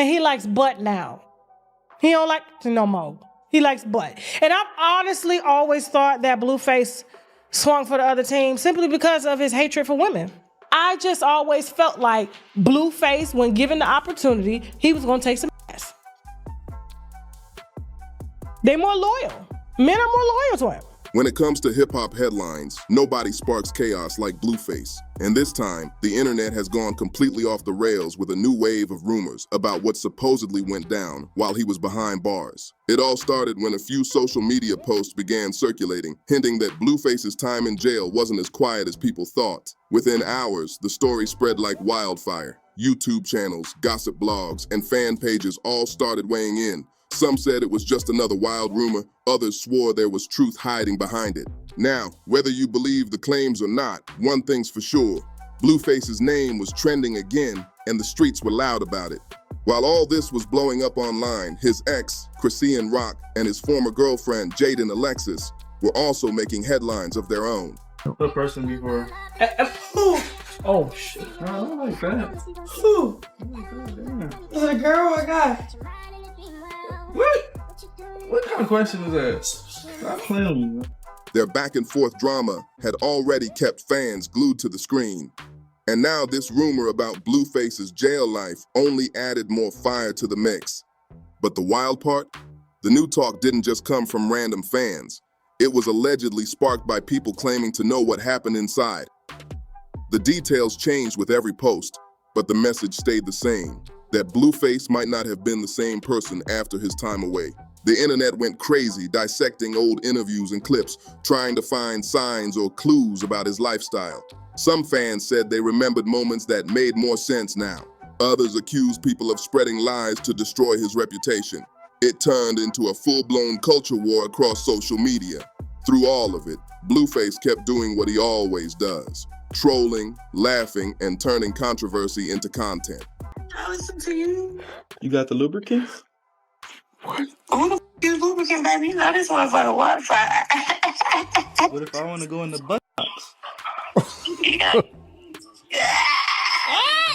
And he likes butt now. He don't like no more. He likes butt. And I've honestly always thought that Blueface swung for the other team simply because of his hatred for women. I just always felt like Blueface, when given the opportunity, he was gonna take some ass. They're more loyal. Men are more loyal to him. When it comes to hip-hop headlines, nobody sparks chaos like Blueface. And this time, the internet has gone completely off the rails with a new wave of rumors about what supposedly went down while he was behind bars. It all started when a few social media posts began circulating, hinting that Blueface's time in jail wasn't as quiet as people thought. Within hours, the story spread like wildfire. YouTube channels, gossip blogs, and fan pages all started weighing in. Some said it was just another wild rumor, others swore there was truth hiding behind it. Now, whether you believe the claims or not, one thing's for sure. Blueface's name was trending again, and the streets were loud about it. While all this was blowing up online, his ex, Chrisean Rock, and his former girlfriend, Jaden Alexis, were also making headlines of their own. What person before? Oh, shit. I don't like that. Who? Damn. Is it a girl or a guy? What? What kind of question is that? Stop playing with me, man. Their back and forth drama had already kept fans glued to the screen. And now this rumor about Blueface's jail life only added more fire to the mix. But the wild part? The new talk didn't just come from random fans. It was allegedly sparked by people claiming to know what happened inside. The details changed with every post, but the message stayed the same, that Blueface might not have been the same person after his time away. The internet went crazy, dissecting old interviews and clips, trying to find signs or clues about his lifestyle. Some fans said they remembered moments that made more sense now. Others accused people of spreading lies to destroy his reputation. It turned into a full-blown culture war across social media. Through all of it, Blueface kept doing what he always does, trolling, laughing, and turning controversy into content. I listen to you. You got the lubricants? What? Who the f*** is lubricant, baby? You know this one's for the Wi-Fi. What if I want to go in the butt box? Yeah.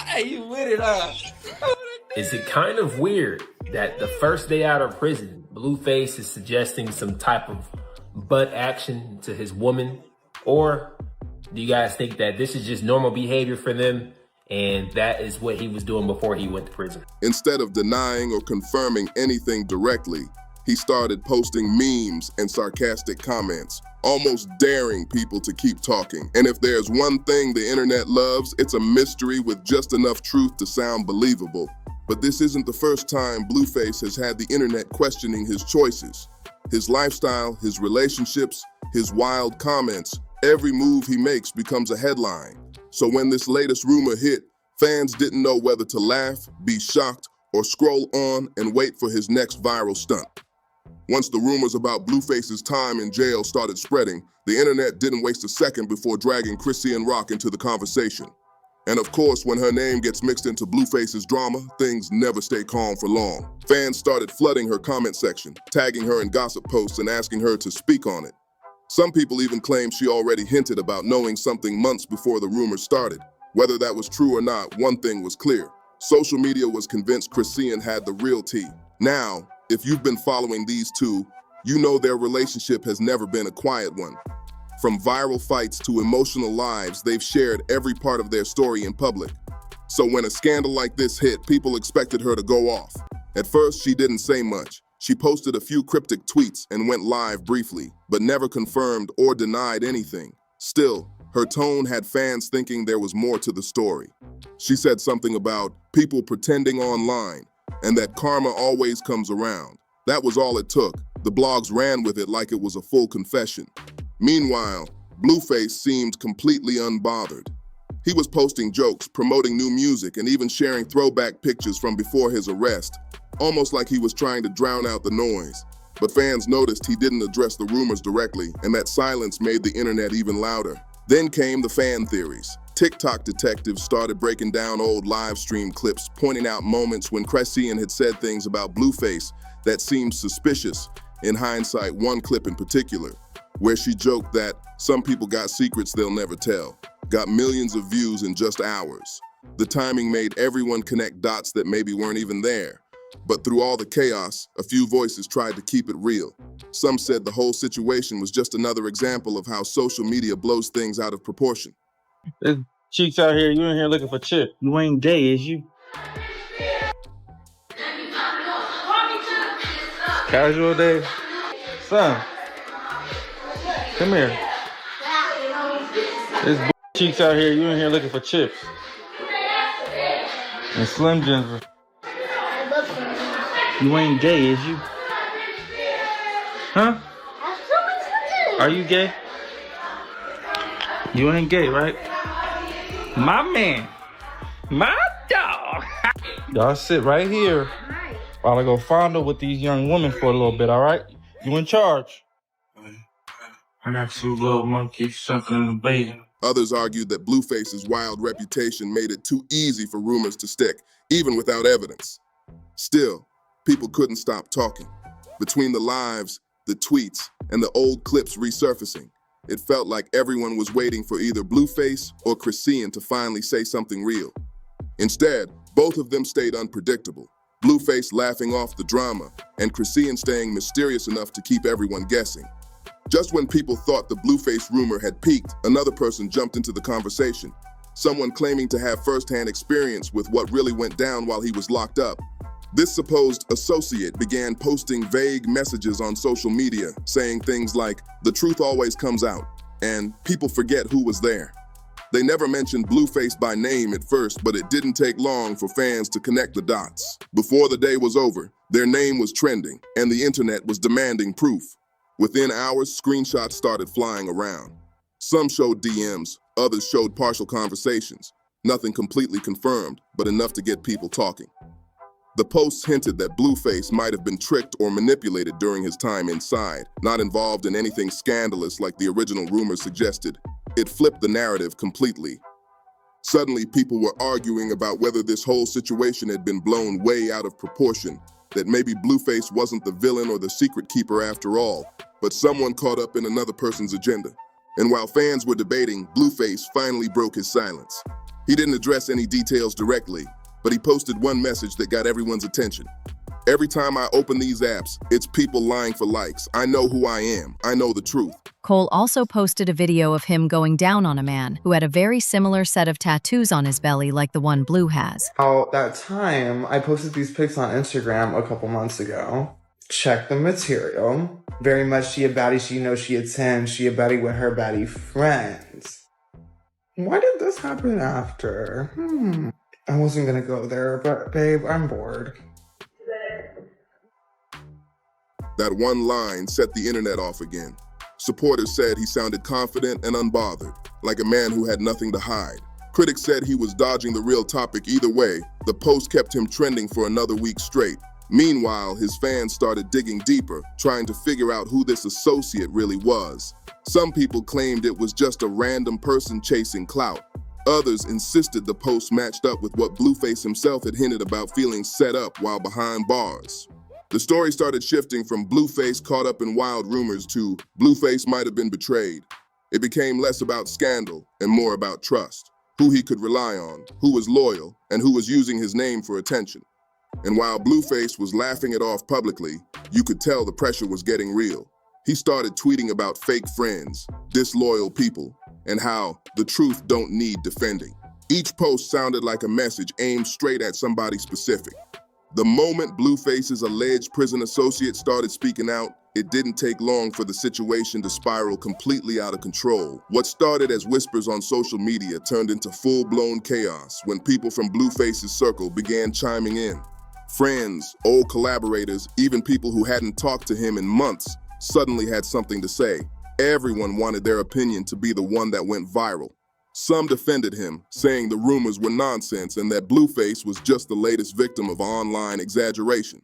Hey, you with it, huh? Is it kind of weird that the first day out of prison, Blueface is suggesting some type of butt action to his woman? Or do you guys think that this is just normal behavior for them and that is what he was doing before he went to prison? Instead of denying or confirming anything directly, he started posting memes and sarcastic comments, almost daring people to keep talking. And if there's one thing the internet loves, it's a mystery with just enough truth to sound believable. But this isn't the first time Blueface has had the internet questioning his choices. His lifestyle, his relationships, his wild comments, every move he makes becomes a headline. So when this latest rumor hit, fans didn't know whether to laugh, be shocked, or scroll on and wait for his next viral stunt. Once the rumors about Blueface's time in jail started spreading, the internet didn't waste a second before dragging Chrisean Rock into the conversation. And of course, when her name gets mixed into Blueface's drama, things never stay calm for long. Fans started flooding her comment section, tagging her in gossip posts and asking her to speak on it. Some people even claimed she already hinted about knowing something months before the rumors started. Whether that was true or not, one thing was clear. Social media was convinced Chrisean had the real tea. Now, if you've been following these two, you know their relationship has never been a quiet one. From viral fights to emotional lives, they've shared every part of their story in public. So when a scandal like this hit, people expected her to go off. At first, she didn't say much. She posted a few cryptic tweets and went live briefly, but never confirmed or denied anything. Still, her tone had fans thinking there was more to the story. She said something about people pretending online and that karma always comes around. That was all it took. The blogs ran with it like it was a full confession. Meanwhile, Blueface seemed completely unbothered. He was posting jokes, promoting new music, and even sharing throwback pictures from before his arrest, almost like he was trying to drown out the noise. But fans noticed he didn't address the rumors directly, and that silence made the internet even louder. Then came the fan theories. TikTok detectives started breaking down old live stream clips, pointing out moments when Chrisean had said things about Blueface that seemed suspicious. In hindsight, one clip in particular, where she joked that some people got secrets they'll never tell, got millions of views in just hours. The timing made everyone connect dots that maybe weren't even there. But through all the chaos, a few voices tried to keep it real. Some said the whole situation was just another example of how social media blows things out of proportion. There's cheeks out here, you in here looking for chip. You ain't gay, is you? Casual day? Son, come here. There's cheeks out here, you in here looking for chips. And Slim Jims. You ain't gay, is you? Huh? Are you gay? You ain't gay, right? My man. My dog. Y'all sit right here while I go fondle with these young women for a little bit, all right? You in charge. I got 2 little monkeys sucking in the basin. Others argued that Blueface's wild reputation made it too easy for rumors to stick, even without evidence. Still, people couldn't stop talking. Between the lives, the tweets, and the old clips resurfacing, it felt like everyone was waiting for either Blueface or Chrisean to finally say something real. Instead, both of them stayed unpredictable, Blueface laughing off the drama, and Chrisean staying mysterious enough to keep everyone guessing. Just when people thought the Blueface rumor had peaked, another person jumped into the conversation, someone claiming to have first-hand experience with what really went down while he was locked up. This supposed associate began posting vague messages on social media, saying things like, "The truth always comes out," and "People forget who was there." They never mentioned Blueface by name at first, but it didn't take long for fans to connect the dots. Before the day was over, their name was trending, and the internet was demanding proof. Within hours, screenshots started flying around. Some showed DMs, others showed partial conversations. Nothing completely confirmed, but enough to get people talking. The posts hinted that Blueface might have been tricked or manipulated during his time inside, not involved in anything scandalous like the original rumors suggested. It flipped the narrative completely. Suddenly, people were arguing about whether this whole situation had been blown way out of proportion, that maybe Blueface wasn't the villain or the secret keeper after all, but someone caught up in another person's agenda. And while fans were debating, Blueface finally broke his silence. He didn't address any details directly, but he posted one message that got everyone's attention. "Every time I open these apps, it's people lying for likes. I know who I am. I know the truth." Cole also posted a video of him going down on a man who had a very similar set of tattoos on his belly like the one Blue has. That time, I posted these pics on Instagram a couple months ago. Check the material. Very much she a baddie, she knows she a 10, she a baddie with her baddie friends. Why did this happen after? I wasn't gonna go there, but babe, I'm bored. That one line set the internet off again. Supporters said he sounded confident and unbothered, like a man who had nothing to hide. Critics said he was dodging the real topic either way. The post kept him trending for another week straight. Meanwhile, his fans started digging deeper, trying to figure out who this associate really was. Some people claimed it was just a random person chasing clout. Others insisted the post matched up with what Blueface himself had hinted about feeling set up while behind bars. The story started shifting from Blueface caught up in wild rumors to Blueface might have been betrayed. It became less about scandal and more about trust, who he could rely on, who was loyal, and who was using his name for attention. And while Blueface was laughing it off publicly, you could tell the pressure was getting real. He started tweeting about fake friends, disloyal people, and how the truth don't need defending. Each post sounded like a message aimed straight at somebody specific. The moment Blueface's alleged prison associate started speaking out, it didn't take long for the situation to spiral completely out of control. What started as whispers on social media turned into full-blown chaos when people from Blueface's circle began chiming in. Friends, old collaborators, even people who hadn't talked to him in months suddenly had something to say. Everyone wanted their opinion to be the one that went viral. Some defended him, saying the rumors were nonsense and that Blueface was just the latest victim of online exaggeration.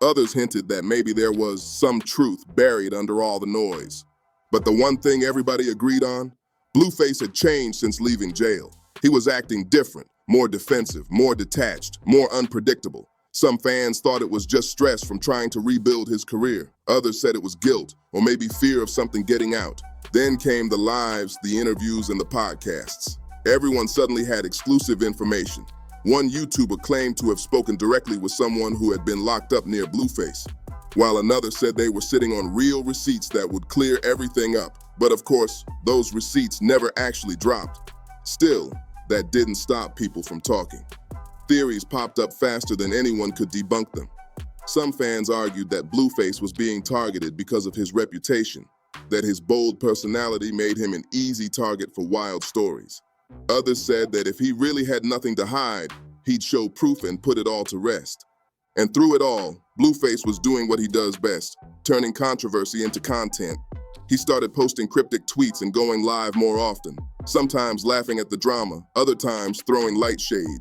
Others hinted that maybe there was some truth buried under all the noise. But the one thing everybody agreed on? Blueface had changed since leaving jail. He was acting different, more defensive, more detached, more unpredictable. Some fans thought it was just stress from trying to rebuild his career. Others said it was guilt, or maybe fear of something getting out. Then came the lives, the interviews, and the podcasts. Everyone suddenly had exclusive information. One YouTuber claimed to have spoken directly with someone who had been locked up near Blueface, while another said they were sitting on real receipts that would clear everything up. But of course, those receipts never actually dropped. Still, that didn't stop people from talking. Theories popped up faster than anyone could debunk them. Some fans argued that Blueface was being targeted because of his reputation, that his bold personality made him an easy target for wild stories. Others said that if he really had nothing to hide, he'd show proof and put it all to rest. And through it all, Blueface was doing what he does best, turning controversy into content. He started posting cryptic tweets and going live more often, sometimes laughing at the drama, other times throwing light shade.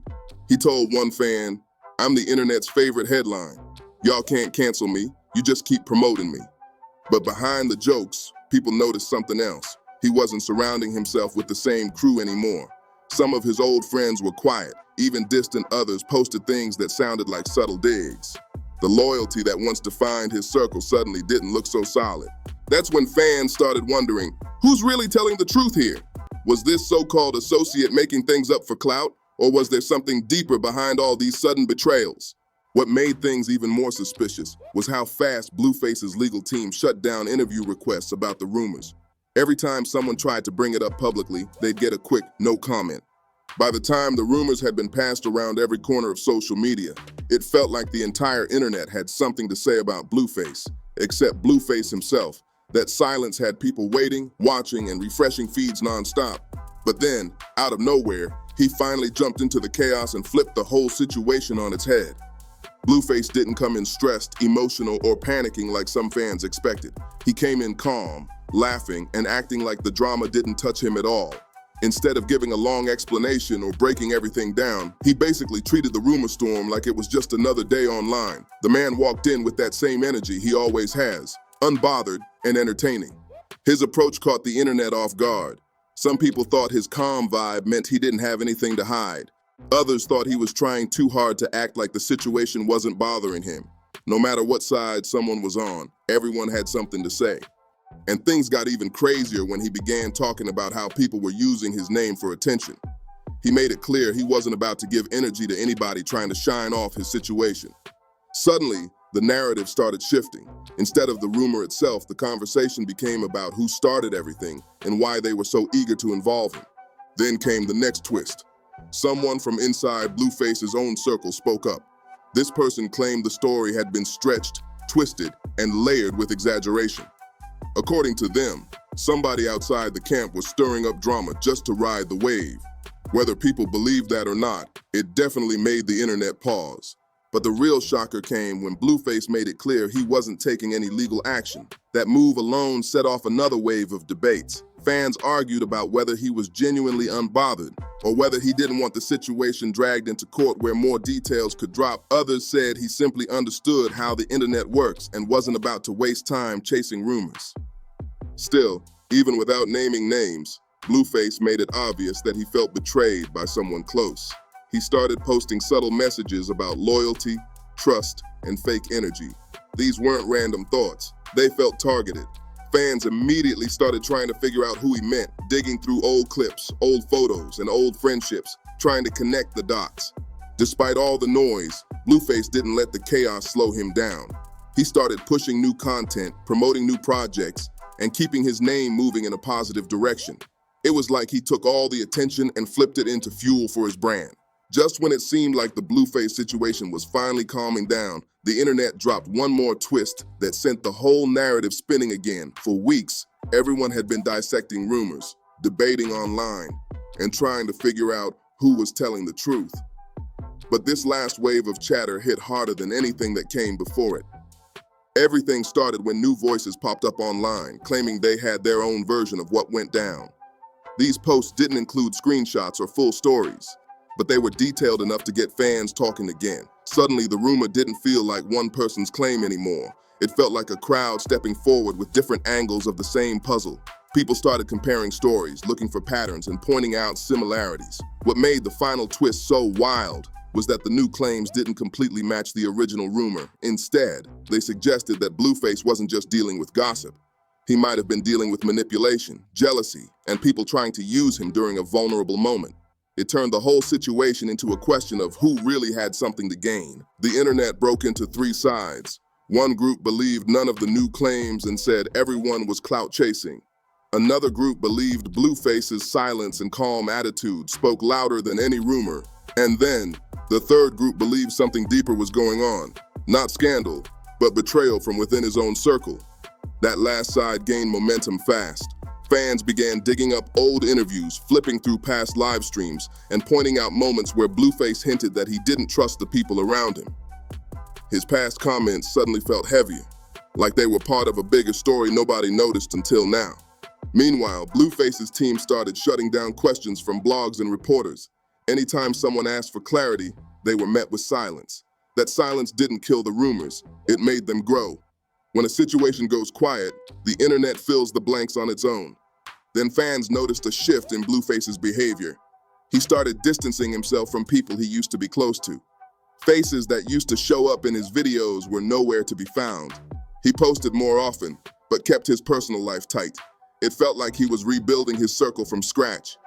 He told one fan, "I'm the internet's favorite headline. Y'all can't cancel me, you just keep promoting me." But behind the jokes, people noticed something else. He wasn't surrounding himself with the same crew anymore. Some of his old friends were quiet, even distant others posted things that sounded like subtle digs. The loyalty that once defined his circle suddenly didn't look so solid. That's when fans started wondering, who's really telling the truth here? Was this so-called associate making things up for clout, or was there something deeper behind all these sudden betrayals? What made things even more suspicious was how fast Blueface's legal team shut down interview requests about the rumors. Every time someone tried to bring it up publicly, they'd get a quick no comment. By the time the rumors had been passed around every corner of social media, it felt like the entire internet had something to say about Blueface, except Blueface himself. That silence had people waiting, watching, and refreshing feeds nonstop. But then, out of nowhere, he finally jumped into the chaos and flipped the whole situation on its head. Blueface didn't come in stressed, emotional, or panicking like some fans expected. He came in calm, laughing, and acting like the drama didn't touch him at all. Instead of giving a long explanation or breaking everything down, he basically treated the rumor storm like it was just another day online. The man walked in with that same energy he always has, unbothered and entertaining. His approach caught the internet off guard. Some people thought his calm vibe meant he didn't have anything to hide. Others thought he was trying too hard to act like the situation wasn't bothering him. No matter what side someone was on, everyone had something to say. And things got even crazier when he began talking about how people were using his name for attention. He made it clear he wasn't about to give energy to anybody trying to shine off his situation. Suddenly, the narrative started shifting. Instead of the rumor itself, the conversation became about who started everything and why they were so eager to involve him. Then came the next twist. Someone from inside Blueface's own circle spoke up. This person claimed the story had been stretched, twisted, and layered with exaggeration. According to them, somebody outside the camp was stirring up drama just to ride the wave. Whether people believed that or not, it definitely made the internet pause. But the real shocker came when Blueface made it clear he wasn't taking any legal action. That move alone set off another wave of debates. Fans argued about whether he was genuinely unbothered or whether he didn't want the situation dragged into court where more details could drop. Others said he simply understood how the internet works and wasn't about to waste time chasing rumors. Still, even without naming names, Blueface made it obvious that he felt betrayed by someone close. He started posting subtle messages about loyalty, trust, and fake energy. These weren't random thoughts. They felt targeted. Fans immediately started trying to figure out who he meant, digging through old clips, old photos, and old friendships, trying to connect the dots. Despite all the noise, Blueface didn't let the chaos slow him down. He started pushing new content, promoting new projects, and keeping his name moving in a positive direction. It was like he took all the attention and flipped it into fuel for his brand. Just when it seemed like the Blueface situation was finally calming down, the internet dropped one more twist that sent the whole narrative spinning again. For weeks, everyone had been dissecting rumors, debating online, and trying to figure out who was telling the truth. But this last wave of chatter hit harder than anything that came before it. Everything started when new voices popped up online, claiming they had their own version of what went down. These posts didn't include screenshots or full stories, but they were detailed enough to get fans talking again. Suddenly, the rumor didn't feel like one person's claim anymore. It felt like a crowd stepping forward with different angles of the same puzzle. People started comparing stories, looking for patterns, and pointing out similarities. What made the final twist so wild was that the new claims didn't completely match the original rumor. Instead, they suggested that Blueface wasn't just dealing with gossip. He might have been dealing with manipulation, jealousy, and people trying to use him during a vulnerable moment. It turned the whole situation into a question of who really had something to gain. The internet broke into three sides. One group believed none of the new claims and said everyone was clout chasing. Another group believed Blueface's silence and calm attitude spoke louder than any rumor. And then, the third group believed something deeper was going on. Not scandal, but betrayal from within his own circle. That last side gained momentum fast. Fans began digging up old interviews, flipping through past live streams, and pointing out moments where Blueface hinted that he didn't trust the people around him. His past comments suddenly felt heavier, like they were part of a bigger story nobody noticed until now. Meanwhile, Blueface's team started shutting down questions from blogs and reporters. Anytime someone asked for clarity, they were met with silence. That silence didn't kill the rumors, it made them grow. When a situation goes quiet, the internet fills the blanks on its own. Then fans noticed a shift in Blueface's behavior. He started distancing himself from people he used to be close to. Faces that used to show up in his videos were nowhere to be found. He posted more often, but kept his personal life tight. It felt like he was rebuilding his circle from scratch.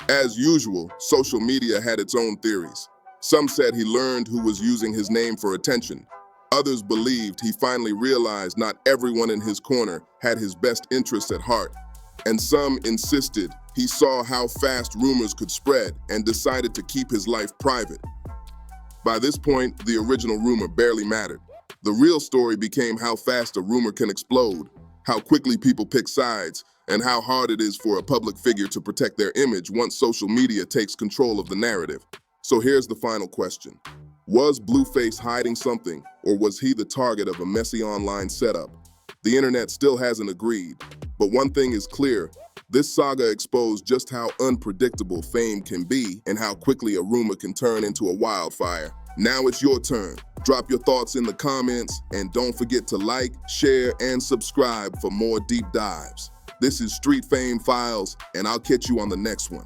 As usual, social media had its own theories. Some said he learned who was using his name for attention. Others believed he finally realized not everyone in his corner had his best interests at heart. And some insisted he saw how fast rumors could spread and decided to keep his life private. By this point, the original rumor barely mattered. The real story became how fast a rumor can explode, how quickly people pick sides, and how hard it is for a public figure to protect their image once social media takes control of the narrative. So here's the final question. Was Blueface hiding something, or was he the target of a messy online setup? The internet still hasn't agreed, but one thing is clear. This saga exposed just how unpredictable fame can be and how quickly a rumor can turn into a wildfire. Now it's your turn. Drop your thoughts in the comments, and don't forget to like, share, and subscribe for more deep dives. This is Street Fame Files, and I'll catch you on the next one.